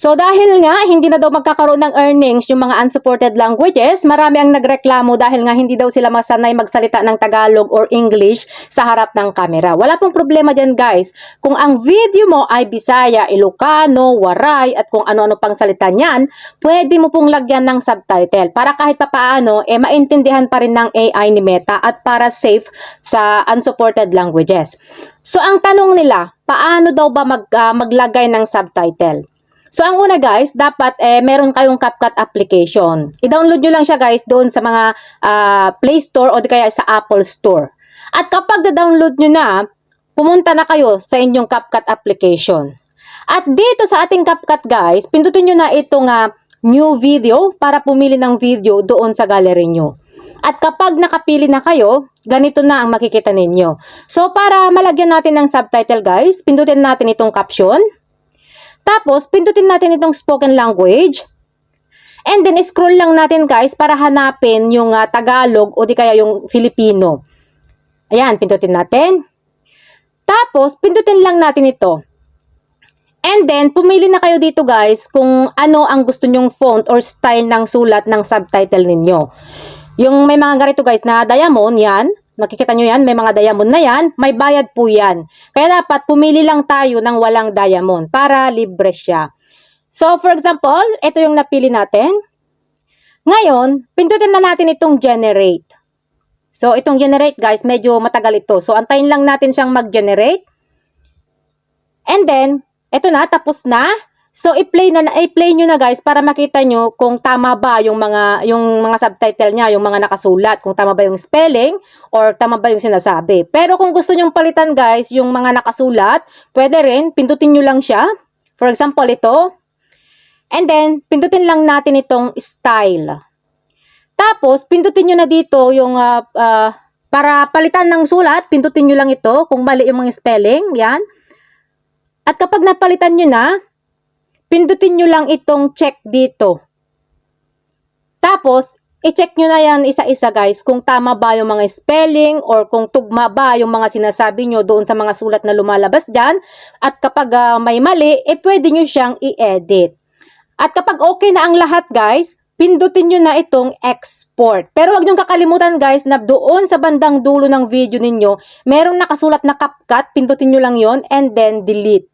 So dahil nga hindi na daw magkakaroon ng earnings yung mga unsupported languages, marami ang nagreklamo dahil nga hindi daw sila masanay magsalita ng Tagalog or English sa harap ng camera. Wala pong problema dyan guys. Kung ang video mo ay Bisaya, Ilocano, Waray at kung ano-ano pang salita niyan, pwede mo pong lagyan ng subtitle para kahit papaano maintindihan pa rin ng AI ni Meta at para safe sa unsupported languages. So ang tanong nila, paano daw ba maglagay ng subtitle? So, ang una guys, dapat meron kayong CapCut application. I-download nyo lang siya guys doon sa mga Play Store o di kaya sa Apple Store. At kapag na-download nyo na, pumunta na kayo sa inyong CapCut application. At dito sa ating CapCut guys, pindutin nyo na itong new video para pumili ng video doon sa gallery nyo. At kapag nakapili na kayo, ganito na ang makikita ninyo. So, para malagyan natin ng subtitle guys, pindutin natin itong caption. Tapos, pindutin natin itong spoken language. And then, scroll lang natin guys para hanapin yung Tagalog o di kaya yung Filipino. Ayan, pindutin natin. Tapos, pindutin lang natin ito. And then, pumili na kayo dito guys kung ano ang gusto nyong font or style ng sulat ng subtitle ninyo. Yung may mga ganito guys na diamond, yan. Makikita nyo yan, may mga diamond na yan, may bayad po yan. Kaya dapat pumili lang tayo ng walang diamond para libre siya. So for example, ito yung napili natin. Ngayon, pindutin na natin itong generate. So itong generate guys, medyo matagal ito. So antayin lang natin siyang mag-generate. And then, ito na, tapos na. So i-play nyo na guys para makita nyo kung tama ba yung mga subtitle niya, yung mga nakasulat, kung tama ba yung spelling or tama ba yung sinasabi. Pero kung gusto nyong palitan guys, yung mga nakasulat, pwede rin pindutin nyo lang siya. For example, ito. And then pindutin lang natin itong style. Tapos pindutin nyo na dito yung para palitan ng sulat, pindutin nyo lang ito kung mali yung mga spelling, yan. At kapag napalitan nyo na, pindutin nyo lang itong check dito. Tapos, i-check nyo na yan isa-isa guys kung tama ba yung mga spelling or kung tugma ba yung mga sinasabi nyo doon sa mga sulat na lumalabas dyan. At kapag may mali, pwede nyo siyang i-edit. At kapag okay na ang lahat guys, pindutin nyo na itong export. Pero wag nyo kakalimutan guys na doon sa bandang dulo ng video ninyo, merong nakasulat na CapCut, pindutin nyo lang yon and then delete.